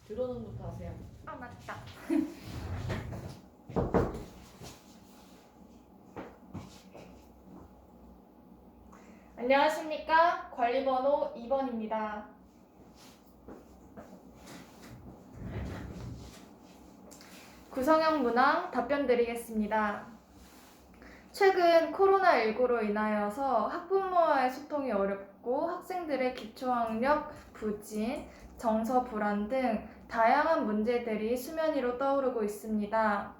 들어오는 것부터 하세요. 아, 맞다. 안녕하십니까? 관리번호 2번입니다. 구성형 문항 답변 드리겠습니다. 최근 코로나19로 인하여서 학부모와의 소통이 어렵고 학생들의 기초학력 부진, 정서 불안 등 다양한 문제들이 수면 위로 떠오르고 있습니다.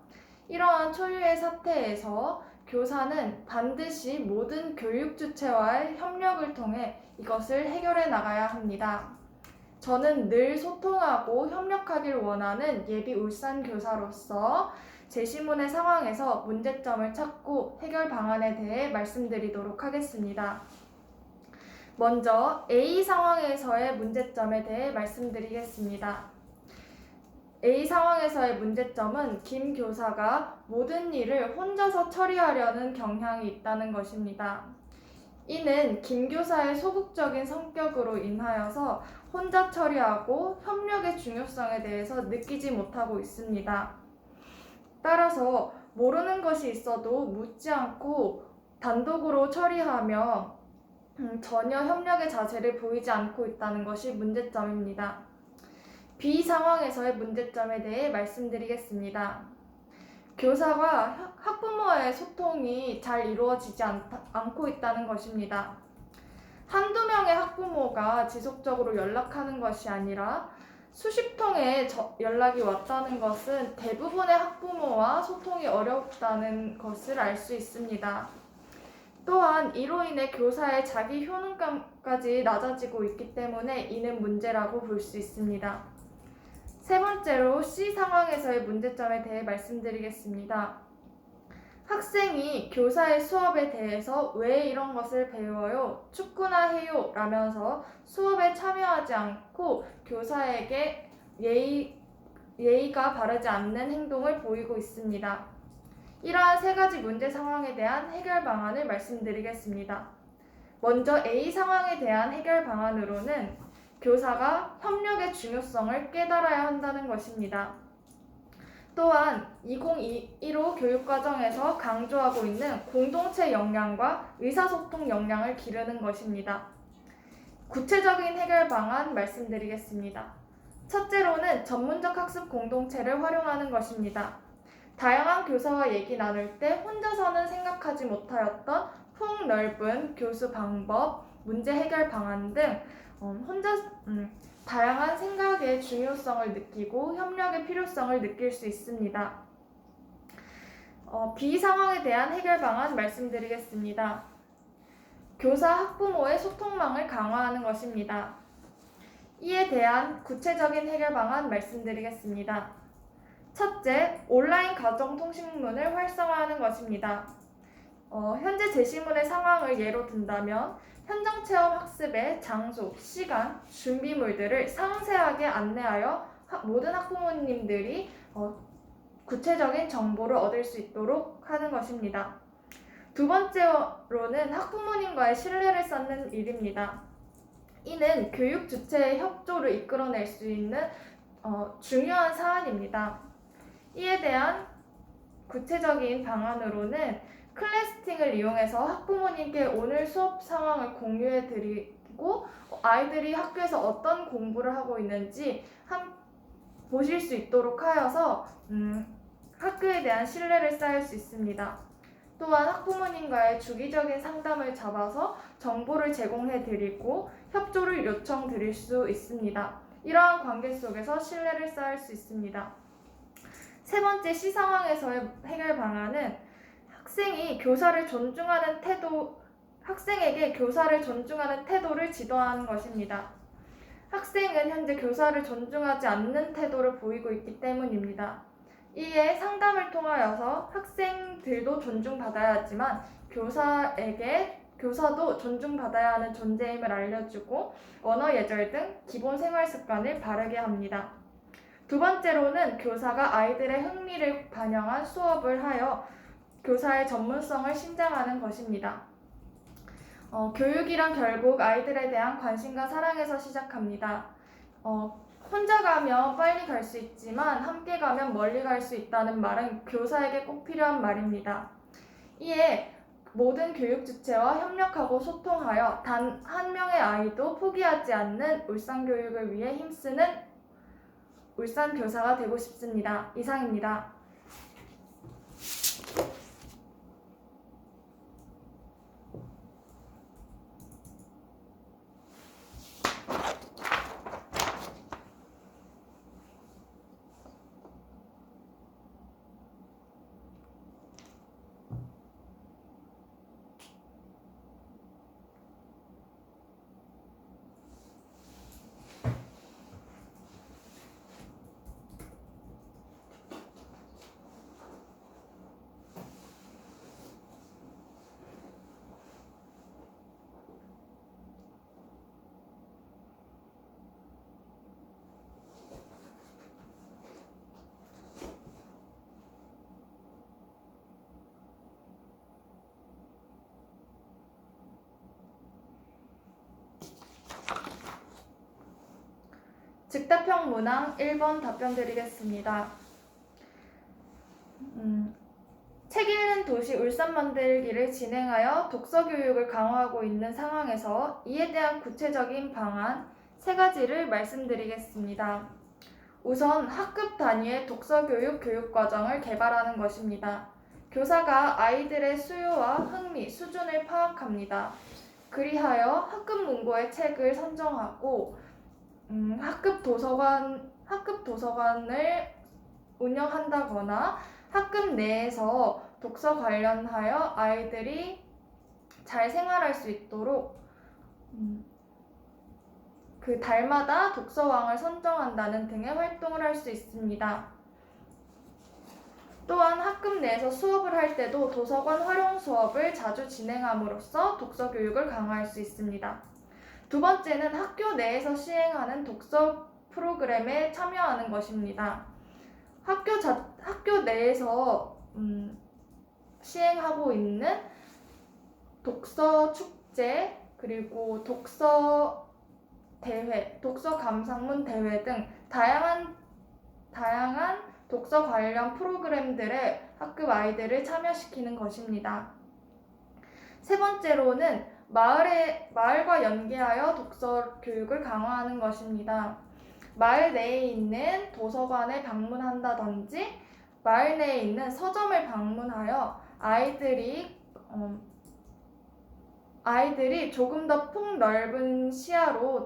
이러한 초유의 사태에서 교사는 반드시 모든 교육 주체와의 협력을 통해 이것을 해결해 나가야 합니다. 저는 늘 소통하고 협력하길 원하는 예비 울산 교사로서 제시문의 상황에서 문제점을 찾고 해결 방안에 대해 말씀드리도록 하겠습니다. 먼저 A 상황에서의 문제점에 대해 말씀드리겠습니다. A 상황에서의 문제점은 김 교사가 모든 일을 혼자서 처리하려는 경향이 있다는 것입니다. 이는 김 교사의 소극적인 성격으로 인하여서 혼자 처리하고 협력의 중요성에 대해서 느끼지 못하고 있습니다. 따라서 모르는 것이 있어도 묻지 않고 단독으로 처리하며 전혀 협력의 자세를 보이지 않고 있다는 것이 문제점입니다. B 상황에서의 문제점에 대해 말씀드리겠습니다. 교사가 학부모와의 소통이 잘 이루어지지 않고 있다는 것입니다. 한두 명의 학부모가 지속적으로 연락하는 것이 아니라 수십 통의 연락이 왔다는 것은 대부분의 학부모와 소통이 어렵다는 것을 알 수 있습니다. 또한 이로 인해 교사의 자기 효능감까지 낮아지고 있기 때문에 이는 문제라고 볼 수 있습니다. 세 번째로 C 상황에서의 문제점에 대해 말씀드리겠습니다. 학생이 교사의 수업에 대해서 왜 이런 것을 배워요? 축구나 해요? 라면서 수업에 참여하지 않고 교사에게 예의가 바르지 않는 행동을 보이고 있습니다. 이러한 세 가지 문제 상황에 대한 해결 방안을 말씀드리겠습니다. 먼저 A 상황에 대한 해결 방안으로는 교사가 협력의 중요성을 깨달아야 한다는 것입니다. 또한 2015 교육과정에서 강조하고 있는 공동체 역량과 의사소통 역량을 기르는 것입니다. 구체적인 해결 방안 말씀드리겠습니다. 첫째로는 전문적 학습 공동체를 활용하는 것입니다. 다양한 교사와 얘기 나눌 때 혼자서는 생각하지 못하였던 폭넓은 교수 방법, 문제 해결 방안 등 다양한 생각의 중요성을 느끼고 협력의 필요성을 느낄 수 있습니다. B 상황에 대한 해결 방안 말씀드리겠습니다. 교사 학부모의 소통망을 강화하는 것입니다. 이에 대한 구체적인 해결 방안 말씀드리겠습니다. 첫째, 온라인 가정통신문을 활성화하는 것입니다. 현재 제시문의 상황을 예로 든다면 현장체험 학습의 장소, 시간, 준비물들을 상세하게 안내하여 모든 학부모님들이 구체적인 정보를 얻을 수 있도록 하는 것입니다. 두 번째로는 학부모님과의 신뢰를 쌓는 일입니다. 이는 교육 주체의 협조를 이끌어낼 수 있는 중요한 사안입니다. 이에 대한 구체적인 방안으로는 클래스팅을 이용해서 학부모님께 오늘 수업 상황을 공유해 드리고 아이들이 학교에서 어떤 공부를 하고 있는지 보실 수 있도록 하여서 학교에 대한 신뢰를 쌓을 수 있습니다. 또한 학부모님과의 주기적인 상담을 잡아서 정보를 제공해 드리고 협조를 요청 드릴 수 있습니다. 이러한 관계 속에서 신뢰를 쌓을 수 있습니다. 세 번째 C 상황에서의 해결 방안은 학생에게 교사를 존중하는 태도를 지도하는 것입니다. 학생은 현재 교사를 존중하지 않는 태도를 보이고 있기 때문입니다. 이에 상담을 통하여서 학생들도 존중받아야 하지만 교사도 존중받아야 하는 존재임을 알려주고 언어 예절 등 기본 생활 습관을 바르게 합니다. 두 번째로는 교사가 아이들의 흥미를 반영한 수업을 하여 교사의 전문성을 신장하는 것입니다. 교육이란 결국 아이들에 대한 관심과 사랑에서 시작합니다. 혼자 가면 빨리 갈 수 있지만 함께 가면 멀리 갈 수 있다는 말은 교사에게 꼭 필요한 말입니다. 이에 모든 교육 주체와 협력하고 소통하여 단 한 명의 아이도 포기하지 않는 울산 교육을 위해 힘쓰는 울산 교사가 되고 싶습니다. 이상입니다. 즉답형 문항 1번 답변 드리겠습니다. 책 읽는 도시 울산 만들기를 진행하여 독서 교육을 강화하고 있는 상황에서 이에 대한 구체적인 방안 3가지를 말씀드리겠습니다. 우선 학급 단위의 독서 교육 교육과정을 개발하는 것입니다. 교사가 아이들의 수요와 흥미, 수준을 파악합니다. 그리하여 학급 문고의 책을 선정하고 학급 도서관을 운영한다거나 학급 내에서 독서 관련하여 아이들이 잘 생활할 수 있도록 그 달마다 독서왕을 선정한다는 등의 활동을 할 수 있습니다. 또한 학급 내에서 수업을 할 때도 도서관 활용 수업을 자주 진행함으로써 독서 교육을 강화할 수 있습니다. 두 번째는 학교 내에서 시행하는 독서 프로그램에 참여하는 것입니다. 학교 내에서 시행하고 있는 독서 축제, 그리고 독서 대회, 독서 감상문 대회 등 다양한 독서 관련 프로그램들에 학급 아이들을 참여시키는 것입니다. 세 번째로는 마을과 연계하여 독서 교육을 강화하는 것입니다. 마을 내에 있는 도서관에 방문한다든지 마을 내에 있는 서점을 방문하여 아이들이 조금 더 폭넓은 시야로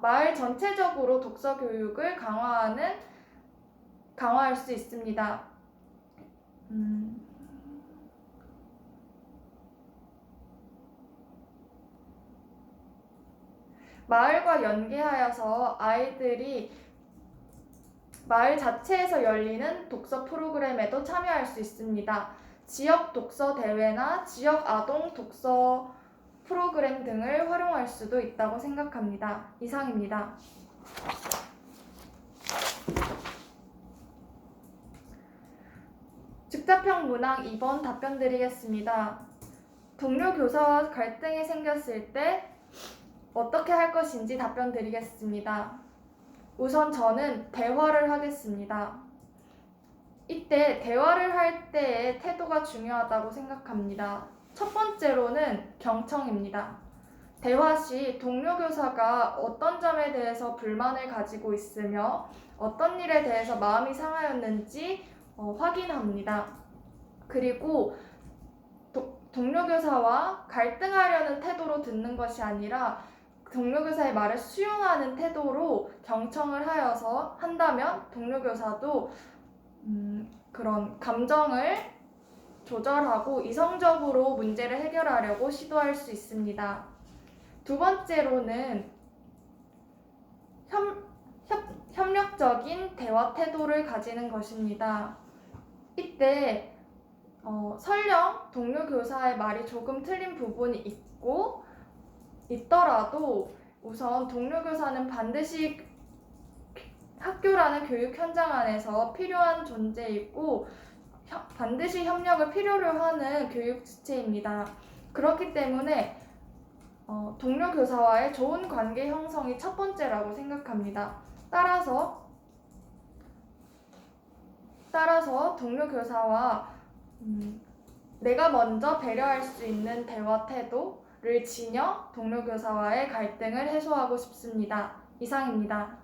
마을 전체적으로 독서 교육을 강화할 수 있습니다. 마을과 연계하여서 아이들이 마을 자체에서 열리는 독서 프로그램에도 참여할 수 있습니다. 지역 독서 대회나 지역 아동 독서 프로그램 등을 활용할 수도 있다고 생각합니다. 이상입니다. 즉답형 문항 2번 답변 드리겠습니다. 동료 교사와 갈등이 생겼을 때 어떻게 할 것인지 답변 드리겠습니다. 우선 저는 대화를 하겠습니다. 이때 대화를 할 때의 태도가 중요하다고 생각합니다. 첫 번째로는 경청입니다. 대화 시 동료 교사가 어떤 점에 대해서 불만을 가지고 있으며 어떤 일에 대해서 마음이 상하였는지 확인합니다. 그리고 동료 교사와 갈등하려는 태도로 듣는 것이 아니라 동료 교사의 말을 수용하는 태도로 경청을 한다면 동료 교사도 그런 감정을 조절하고 이성적으로 문제를 해결하려고 시도할 수 있습니다. 두 번째로는 협력적인 대화 태도를 가지는 것입니다. 이때 설령 동료 교사의 말이 조금 틀린 부분이 있더라도 우선 동료 교사는 반드시 학교라는 교육 현장 안에서 필요한 존재이고 반드시 협력을 필요로 하는 교육 주체입니다. 그렇기 때문에 동료 교사와의 좋은 관계 형성이 첫 번째라고 생각합니다. 따라서 동료 교사와 내가 먼저 배려할 수 있는 대화 태도를 지녀 동료 교사와의 갈등을 해소하고 싶습니다. 이상입니다.